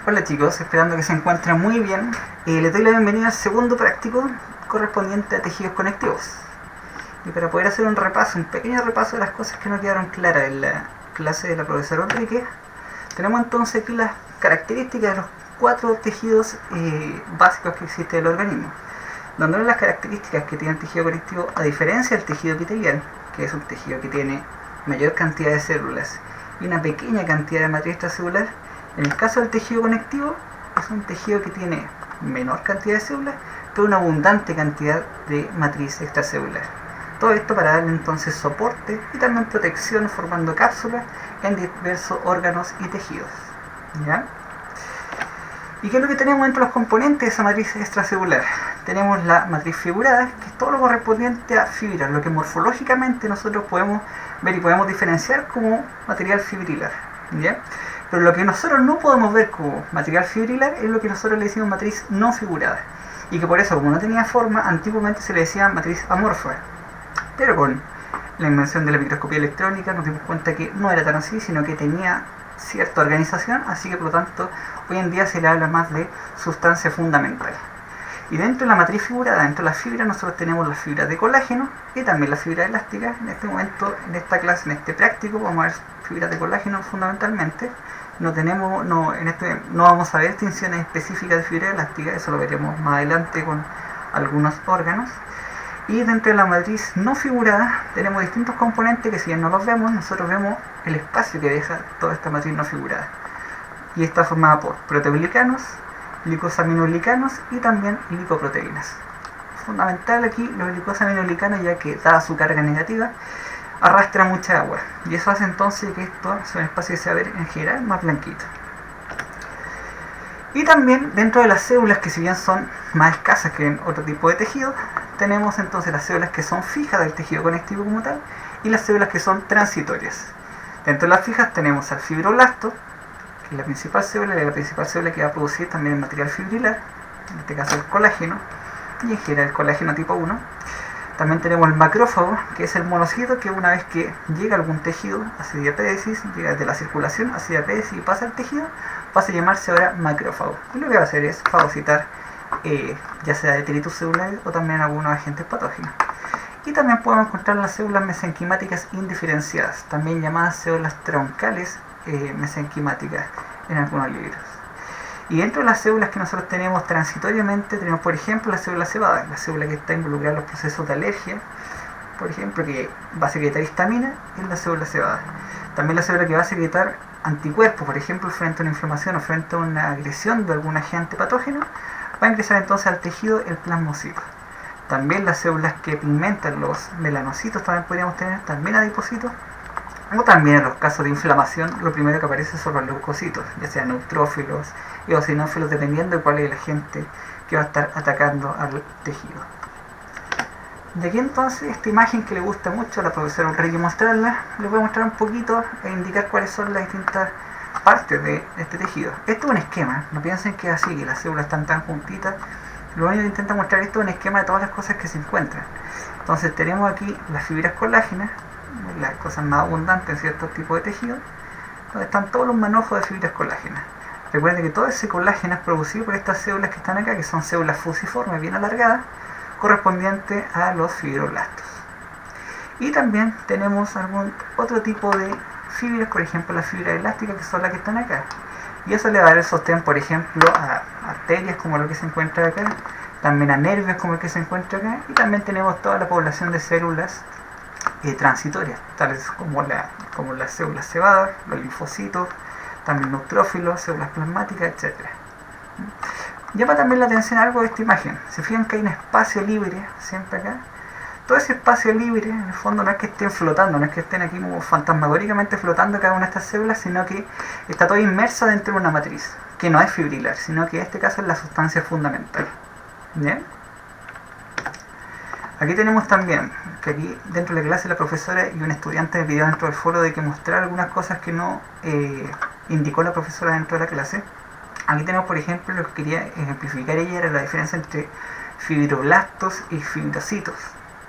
Hola chicos, esperando que se encuentren muy bien. Les doy la bienvenida al segundo práctico correspondiente a tejidos conectivos. Y para poder hacer un pequeño repaso de las cosas que no quedaron claras en la clase de la profesora Enrique, tenemos entonces aquí las características de los 4 tejidos básicos que existe del organismo. Donde las características que tiene el tejido conectivo, a diferencia del tejido epitelial, que es un tejido que tiene mayor cantidad de células y una pequeña cantidad de matriz extracelular, en el caso del tejido conectivo es un tejido que tiene menor cantidad de células, pero una abundante cantidad de matriz extracelular. Todo esto para darle entonces soporte y también protección formando cápsulas en diversos órganos y tejidos. ¿Ya? ¿Y qué es lo que tenemos entre los componentes de esa matriz extracelular? Tenemos la matriz figurada, que es todo lo correspondiente a fibras, lo que morfológicamente nosotros podemos ver y podemos diferenciar como material fibrilar. ¿Ya? Pero lo que nosotros no podemos ver como material fibrilar es lo que nosotros le decimos matriz no figurada. Y que por eso, como no tenía forma, antiguamente se le decía matriz amorfa. Pero con la invención de la microscopía electrónica nos dimos cuenta que no era tan así, sino que tenía cierta organización, así que por lo tanto hoy en día se le habla más de sustancia fundamental. Y dentro de la matriz figurada, dentro de las fibras, nosotros tenemos las fibras de colágeno y también las fibras elásticas. En este momento, en esta clase, en este práctico, vamos a ver fibras de colágeno fundamentalmente. No vamos a ver distinciones específicas de fibra elástica, eso lo veremos más adelante con algunos órganos. Y dentro de la matriz no figurada tenemos distintos componentes que, si bien no los vemos, nosotros vemos el espacio que deja toda esta matriz no figurada. Y está formada por proteoglicanos, glicosaminoglicanos y también glicoproteínas. Fundamental aquí los glicosaminoglicanos, ya que dada su carga negativa arrastra mucha agua, y eso hace entonces que esto sea un espacio que se va a ver en general más blanquito. Y también dentro de las células, que si bien son más escasas que en otro tipo de tejido, tenemos entonces las células que son fijas del tejido conectivo como tal y las células que son transitorias. Dentro de las fijas tenemos al fibroblasto, que es la principal célula que va a producir también el material fibrilar, en este caso el colágeno, y en general el colágeno tipo 1. También tenemos el macrófago, que es el monocito que una vez que llega a algún tejido, hace diapédesis, llega desde la circulación, hace diapédesis y pasa al tejido, pasa a llamarse ahora macrófago. Y lo que va a hacer es fagocitar ya sea detritus celulares o también algunos agentes patógenos. Y también podemos encontrar las células mesenquimáticas indiferenciadas, también llamadas células troncales mesenquimáticas en algunos libros. Y dentro de las células que nosotros tenemos transitoriamente, tenemos por ejemplo la célula cebada, la célula que está involucrada en los procesos de alergia, por ejemplo, que va a secretar histamina, es la célula cebada. También la célula que va a secretar anticuerpos, por ejemplo, frente a una inflamación o frente a una agresión de algún agente patógeno, va a ingresar entonces al tejido el plasmocito. También las células que pigmentan los melanocitos también podríamos tener, también adipocitos. O también en los casos de inflamación, lo primero que aparece son los leucocitos, ya sean neutrófilos, eosinófilos, dependiendo de cuál es el agente que va a estar atacando al tejido. De aquí entonces, esta imagen que le gusta mucho a la profesora Enrique mostrarla, les voy a mostrar un poquito e indicar cuáles son las distintas partes de este tejido. Esto es un esquema, no piensen que es así, que las células están tan juntitas. Lo único que intenta mostrar esto es un esquema de todas las cosas que se encuentran. Entonces tenemos aquí las fibras colágenas, las cosas más abundantes en ciertos tipos de tejidos, donde están todos los manojos de fibras colágenas. Recuerden que todo ese colágeno es producido por estas células que están acá, que son células fusiformes bien alargadas, correspondientes a los fibroblastos. Y también tenemos algún otro tipo de fibras, por ejemplo las fibras elásticas, que son las que están acá. Y eso le va a dar el sostén, por ejemplo, a arterias como lo que se encuentra acá, también a nervios como el que se encuentra acá, y también tenemos toda la población de células transitorias, tales como las células cebadas, los linfocitos, también neutrófilos, células plasmáticas, etc. Llama también la atención algo de esta imagen. Se fijan que hay un espacio libre siempre acá. Todo ese espacio libre, en el fondo, no es que estén flotando, no es que estén aquí como fantasmagóricamente flotando cada una de estas células, sino que está todo inmerso dentro de una matriz, que no es fibrilar, sino que en este caso es la sustancia fundamental. ¿Bien? Aquí tenemos también, que aquí dentro de la clase la profesora y un estudiante me pidió dentro del foro de que mostrara algunas cosas que no indicó la profesora dentro de la clase. Aquí tenemos, por ejemplo, lo que quería ejemplificar ella era la diferencia entre fibroblastos y fibrocitos.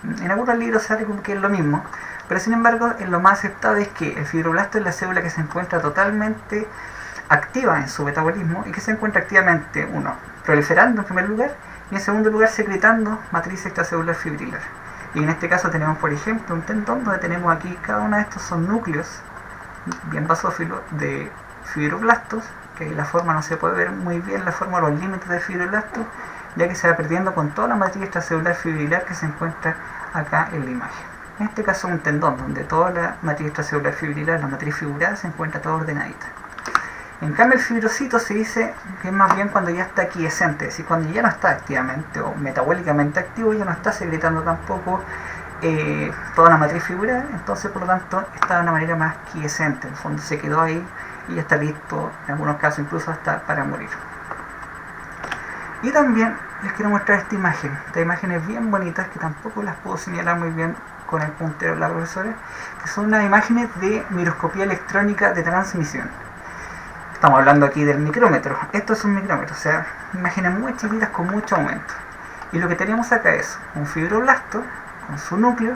En algunos libros sale como que es lo mismo, pero sin embargo lo más aceptado es que el fibroblasto es la célula que se encuentra totalmente activa en su metabolismo y que se encuentra activamente, uno, proliferando en primer lugar y en segundo lugar secretando matriz extracelular fibrilar. Y en este caso tenemos, por ejemplo, un tendón donde tenemos aquí, cada uno de estos son núcleos bien basófilos de fibroblastos, que la forma no se puede ver muy bien, la forma de los límites de fibroblastos, ya que se va perdiendo con toda la matriz extracelular fibrilar que se encuentra acá en la imagen. En este caso un tendón donde toda la matriz extracelular fibrilar, la matriz figurada, se encuentra toda ordenadita. En cambio el fibrocito se dice que es más bien cuando ya está quiescente, es decir, cuando ya no está activamente o metabólicamente activo, ya no está secretando tampoco toda la matriz figurada, entonces por lo tanto está de una manera más quiescente, en el fondo se quedó ahí y ya está listo, en algunos casos incluso hasta para morir. Y también les quiero mostrar esta imagen es bien bonitas que tampoco las puedo señalar muy bien con el puntero de la profesora, que son unas imágenes de microscopía electrónica de transmisión. Estamos hablando aquí del micrómetro. Esto es un micrómetro, o sea, imágenes muy chiquitas con mucho aumento. Y lo que tenemos acá es un fibroblasto con su núcleo,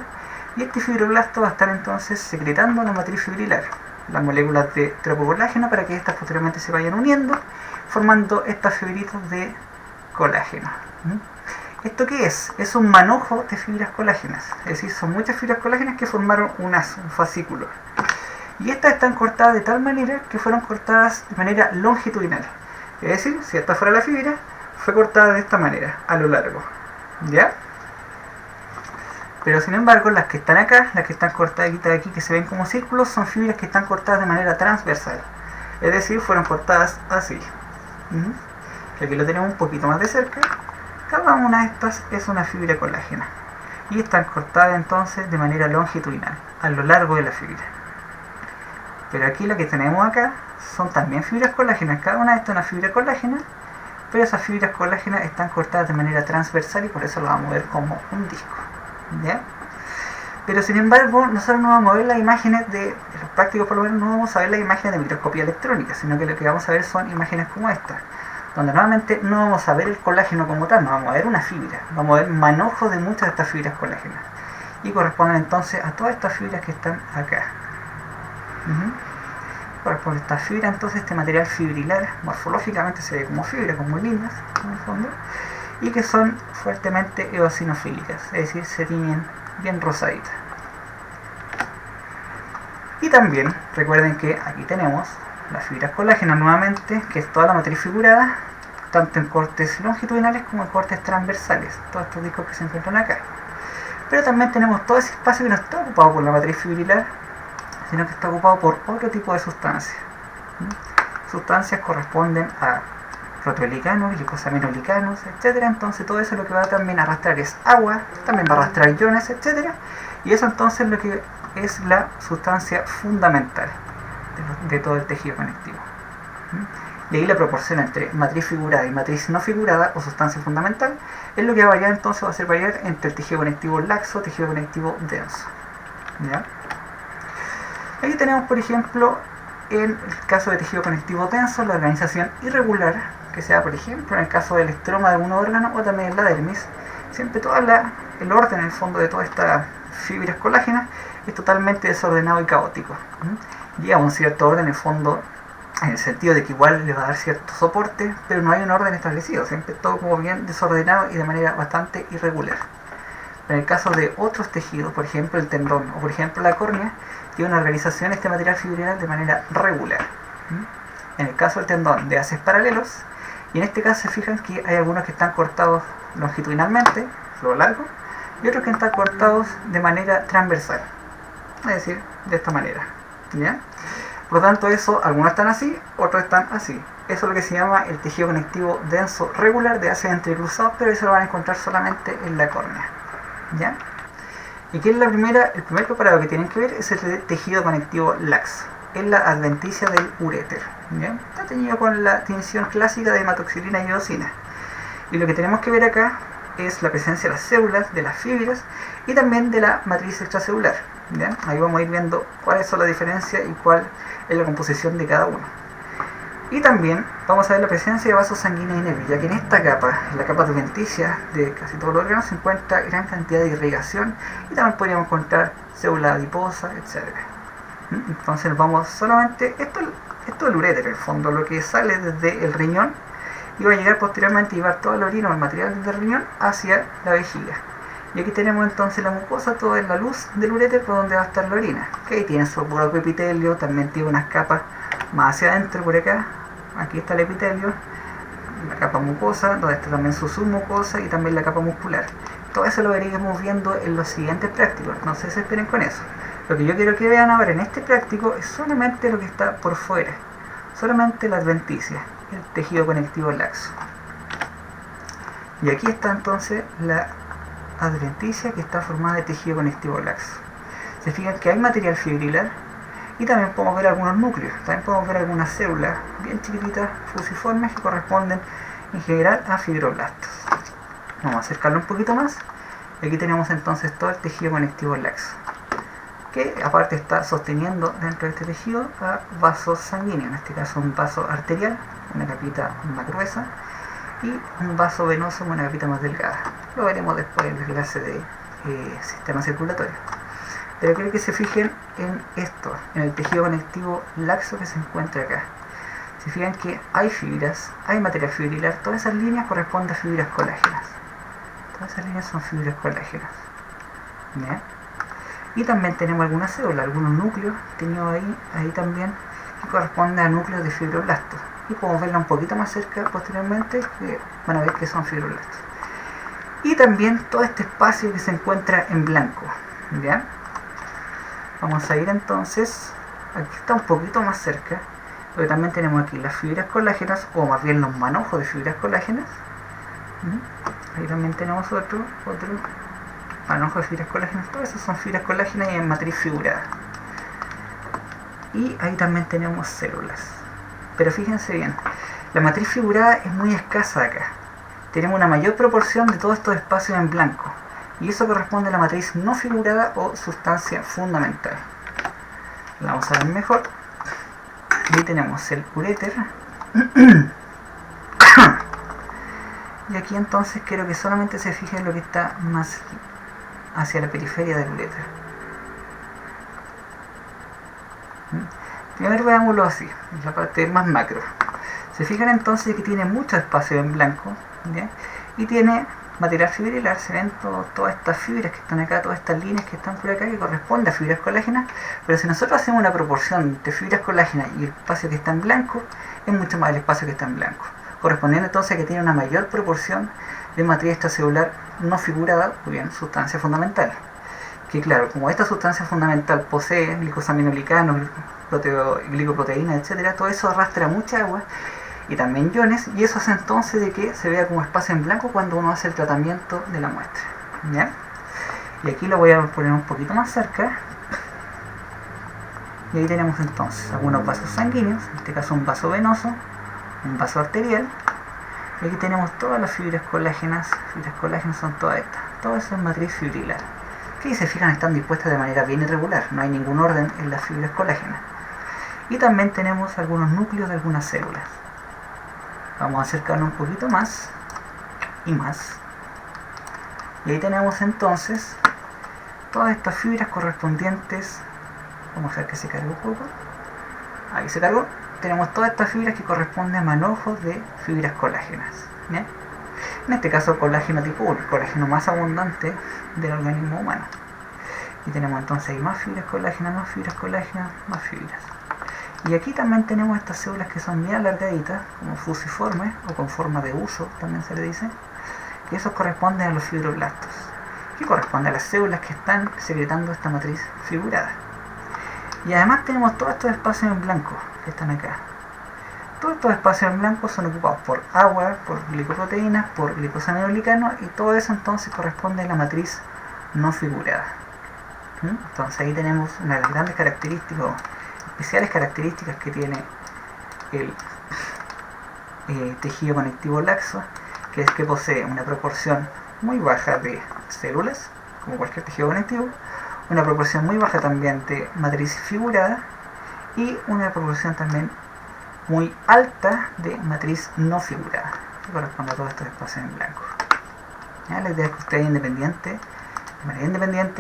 y este fibroblasto va a estar entonces secretando la matriz fibrilar, las moléculas de tropocolágeno, para que estas posteriormente se vayan uniendo, formando estas fibritas de colágeno. ¿Esto qué es? Es un manojo de fibras colágenas, es decir, son muchas fibras colágenas que formaron un fascículo. Y estas están cortadas de tal manera que fueron cortadas de manera longitudinal. Es decir, si esta fuera la fibra, fue cortada de esta manera, a lo largo. ¿Ya? Pero sin embargo, las que están acá, las que están cortadas de aquí, que se ven como círculos, son fibras que están cortadas de manera transversal. Es decir, fueron cortadas así. Aquí lo tenemos un poquito más de cerca. Cada una de estas es una fibra colágena. Y están cortadas entonces de manera longitudinal, a lo largo de la fibra. Pero aquí lo que tenemos acá son también fibras colágenas. Cada una de estas es una fibra colágena, pero esas fibras colágenas están cortadas de manera transversal y por eso lo vamos a ver como un disco. ¿Ya? Pero sin embargo, nosotros no vamos a ver las imágenes de los prácticos, por lo menos no vamos a ver las imágenes de microscopía electrónica, sino que lo que vamos a ver son imágenes como esta, donde nuevamente no vamos a ver el colágeno como tal, no vamos a ver una fibra, vamos a ver manojos de muchas de estas fibras colágenas. Y corresponden entonces a todas estas fibras que están acá. Corresponde a esta fibra, entonces este material fibrilar, morfológicamente se ve como fibra, como líneas, en el fondo, y que son fuertemente eosinofílicas, es decir, se tiñen bien rosaditas. Y también recuerden que aquí tenemos las fibras colágenas nuevamente, que es toda la matriz figurada, tanto en cortes longitudinales como en cortes transversales, todos estos discos que se encuentran acá. Pero también tenemos todo ese espacio que no está ocupado por la matriz fibrilar, sino que está ocupado por otro tipo de sustancias. Sustancias corresponden a proteoglicanos, glicosaminoglicanos, etc. Entonces todo eso lo que va también a arrastrar es agua, también va a arrastrar iones, etc. Y eso entonces lo que es la sustancia fundamental de todo el tejido conectivo. Y ahí la proporción entre matriz figurada y matriz no figurada o sustancia fundamental es lo que va a variar, entonces va a ser variar entre el tejido conectivo laxo y tejido conectivo denso. ¿Ya? Aquí tenemos, por ejemplo, en el caso de tejido conectivo denso, la organización irregular, que sea, por ejemplo, en el caso del estroma de algún órgano o también en la dermis. Siempre el orden, en el fondo, de todas estas fibras colágenas es totalmente desordenado y caótico. Lleva un cierto orden, en el fondo, en el sentido de que igual le va a dar cierto soporte, pero no hay un orden establecido, siempre todo como bien desordenado y de manera bastante irregular. En el caso de otros tejidos, por ejemplo el tendón o por ejemplo la córnea, tiene una organización este material fibrilar de manera regular. En el caso del tendón de haces paralelos, y en este caso se fijan que hay algunos que están cortados longitudinalmente, a lo largo, y otros que están cortados de manera transversal, es decir, de esta manera. ¿Ya? Por lo tanto, algunos están así, otros están así. Eso es lo que se llama el tejido conectivo denso regular de haces entrecruzados, pero eso lo van a encontrar solamente en la córnea. ¿Ya? Y que es el primer preparado que tienen que ver es el tejido conectivo laxo. Es la adventicia del uréter. ¿Ya? Está teñido con la tinción clásica de hematoxilina y eosina. Y lo que tenemos que ver acá es la presencia de las células, de las fibras y también de la matriz extracelular. ¿Ya? Ahí vamos a ir viendo cuáles son las diferencias y cuál es la composición de cada uno. Y también vamos a ver la presencia de vasos sanguíneos y nervios, ya que en esta capa, en la capa adventicia de casi todos los órganos, se encuentra gran cantidad de irrigación y también podríamos encontrar células adiposas, etc. Entonces vamos solamente, esto Esto es el uréter, en el fondo, lo que sale desde el riñón y va a llegar posteriormente a llevar toda la orina o el material desde el riñón hacia la vejiga. Y aquí tenemos entonces la mucosa, toda en la luz del uréter por donde va a estar la orina, que ahí tiene su propio epitelio, también tiene unas capas más hacia adentro por acá. Aquí está el epitelio, la capa mucosa, donde está también su submucosa y también la capa muscular. Todo eso lo veríamos viendo en los siguientes prácticos, no se desesperen con eso. Lo que yo quiero que vean ahora en este práctico es solamente lo que está por fuera, solamente la adventicia, el tejido conectivo laxo. Y aquí está entonces la adventicia, que está formada de tejido conectivo laxo. Se fijan que hay material fibrilar y también podemos ver algunos núcleos, también podemos ver algunas células bien chiquititas, fusiformes, que corresponden en general a fibroblastos. Vamos a acercarlo un poquito más. Y aquí tenemos entonces todo el tejido conectivo laxo, que aparte está sosteniendo dentro de este tejido a vasos sanguíneos, en este caso un vaso arterial, una capita más gruesa, y un vaso venoso, una capita más delgada. Lo veremos después en la clase de sistema circulatorio. Pero quiero que se fijen en esto, en el tejido conectivo laxo que se encuentra acá. Se fijan que hay fibras, hay material fibrilar, todas esas líneas corresponden a fibras colágenas. Todas esas líneas son fibras colágenas. ¿Bien? Y también tenemos algunas células, algunos núcleos tenidos ahí también, que corresponden a núcleos de fibroblastos. Y podemos verla un poquito más cerca posteriormente, que van a ver que son fibroblastos. Y también todo este espacio que se encuentra en blanco. ¿Ya? Vamos a ir entonces, aquí está un poquito más cerca, porque también tenemos aquí las fibras colágenas, o más bien los manojos de fibras colágenas. Ahí también tenemos otro manojo de fibras colágenas. Todas esas son fibras colágenas y en matriz figurada. Y ahí también tenemos células. Pero fíjense bien, la matriz figurada es muy escasa acá. Tenemos una mayor proporción de todos estos espacios en blanco. Y eso corresponde a la matriz no figurada o sustancia fundamental. La vamos a ver mejor. Ahí tenemos el uréter. Y aquí entonces quiero que solamente se fijen lo que está más hacia la periferia del uréter. Primero veámoslo así, en la parte más macro. Se fijan entonces que tiene mucho espacio en blanco, ¿ya? Y tiene material fibrilar, se ven todas estas fibras que están acá, todas estas líneas que están por acá, que corresponden a fibras colágenas. Pero si nosotros hacemos una proporción de fibras colágenas y el espacio que está en blanco, es mucho más el espacio que está en blanco, correspondiendo entonces a que tiene una mayor proporción de matriz extracelular no figurada, o bien sustancia fundamental. Que claro, como esta sustancia fundamental posee glicosaminoglicanos, glicoproteínas, etcétera, todo eso arrastra mucha agua y también iones, y eso hace entonces de que se vea como espacio en blanco cuando uno hace el tratamiento de la muestra. ¿Ya? Y aquí lo voy a poner un poquito más cerca. Y ahí tenemos entonces algunos vasos sanguíneos, en este caso un vaso venoso, un vaso arterial. Y aquí tenemos todas las fibras colágenas son todas estas. Todo eso es matriz fibrilar, que si se fijan están dispuestas de manera bien irregular, no hay ningún orden en las fibras colágenas. Y también tenemos algunos núcleos de algunas células. Vamos a acercarnos un poquito más y más. Y ahí tenemos entonces todas estas fibras correspondientes. Vamos a ver que se cargue un poco. Ahí se cargó. Tenemos todas estas fibras que corresponden a manojos de fibras colágenas. ¿Bien? En este caso colágeno tipo 1, el colágeno más abundante del organismo humano. Y tenemos entonces ahí más fibras colágenas, más fibras colágenas, más fibras. Y aquí también tenemos estas células que son bien alargaditas, como fusiformes o con forma de huso, también se le dice. Y esos corresponden a los fibroblastos, que corresponden a las células que están secretando esta matriz figurada. Y además tenemos todos estos espacios en blanco que están acá. Todos estos espacios en blanco son ocupados por agua, por glicoproteínas, por glicosaminoglicanos, y todo eso entonces corresponde a la matriz no figurada. Entonces ahí tenemos una de las grandes características, especiales características que tiene el tejido conectivo laxo, que es que posee una proporción muy baja de células, como cualquier tejido conectivo, una proporción muy baja también de matriz figurada y una proporción también muy alta de matriz no figurada, que corresponde a todos estos espacios en blanco. ¿Ya? La idea es que ustedes de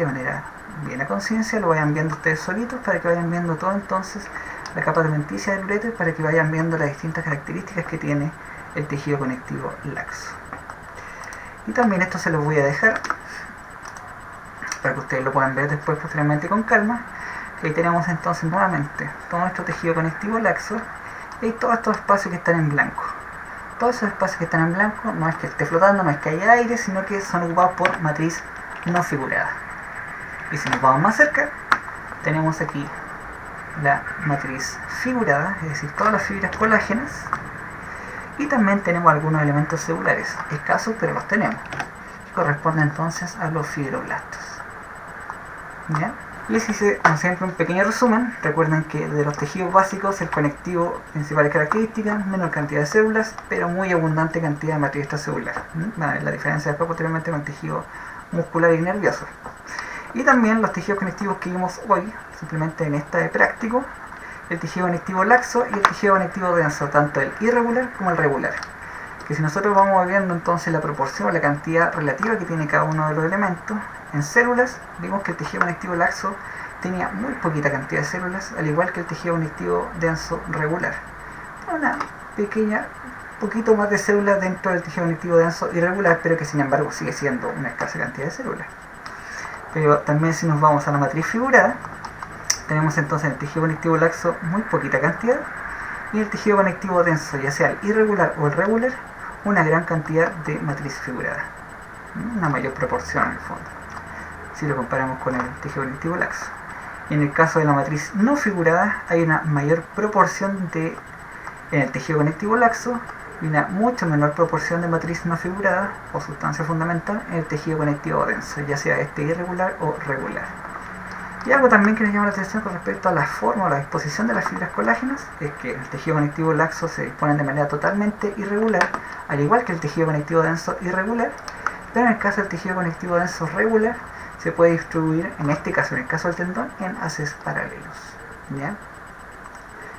manera bien a conciencia, lo vayan viendo ustedes solitos para que vayan viendo todo entonces la capa adventicia del uréter para que vayan viendo las distintas características que tiene el tejido conectivo laxo. Y también esto se los voy a dejar para que ustedes lo puedan ver después posteriormente con calma. Ahí tenemos entonces nuevamente todo nuestro tejido conectivo laxo y todos estos espacios que están en blanco. Todos esos espacios que están en blanco no es que esté flotando, no es que haya aire, sino que son ocupados por matriz no figurada. Y si nos vamos más cerca, tenemos aquí la matriz figurada, es decir, todas las fibras colágenas, y también tenemos algunos elementos celulares, escasos pero los tenemos, que corresponden entonces a los fibroblastos. ¿Ya? Les hice, como siempre, un pequeño resumen. Recuerden que de los tejidos básicos, el conectivo, principales características, menor cantidad de células, pero muy abundante cantidad de matriz extracelular. Van a ver la diferencia después posteriormente con el tejido muscular y nervioso. Y también los tejidos conectivos que vimos hoy, simplemente en esta de práctico, el tejido conectivo laxo y el tejido conectivo denso, tanto el irregular como el regular. Que si nosotros vamos viendo entonces la proporción, la cantidad relativa que tiene cada uno de los elementos, en células, vimos que el tejido conectivo laxo tenía muy poquita cantidad de células, al igual que el tejido conectivo denso regular. Una pequeña, poquito más de células dentro del tejido conectivo denso irregular, pero que sin embargo sigue siendo una escasa cantidad de células. Pero también si nos vamos a la matriz figurada, tenemos entonces en el tejido conectivo laxo muy poquita cantidad, y en el tejido conectivo denso, ya sea el irregular o el regular, una gran cantidad de matriz figurada. Una mayor proporción en el fondo, si lo comparamos con el tejido conectivo laxo. Y en el caso de la matriz no figurada, hay una mayor proporción en el tejido conectivo laxo y una mucho menor proporción de matriz no figurada o sustancia fundamental en el tejido conectivo denso, ya sea este irregular o regular. Y algo también que nos llama la atención con respecto a la forma o la disposición de las fibras colágenas es que el tejido conectivo laxo se disponen de manera totalmente irregular, al igual que el tejido conectivo denso irregular, pero en el caso del tejido conectivo denso regular se puede distribuir, en este caso, en el caso del tendón, en haces paralelos. ¿Ya?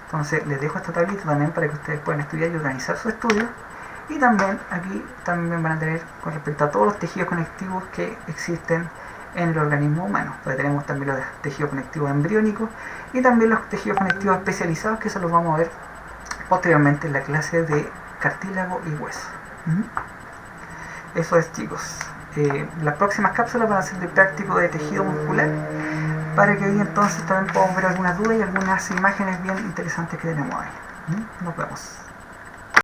Entonces les dejo esta tablita también para que ustedes puedan estudiar y organizar su estudio. Y también aquí también van a tener con respecto a todos los tejidos conectivos que existen en el organismo humano. Porque tenemos también los tejidos conectivos embriónicos y también los tejidos conectivos especializados, que eso los vamos a ver posteriormente en la clase de cartílago y hueso. Eso es, chicos. Las próximas cápsulas van a ser de práctico de tejido muscular, para que ahí entonces también podamos ver algunas dudas y algunas imágenes bien interesantes que tenemos ahí. Nos vemos.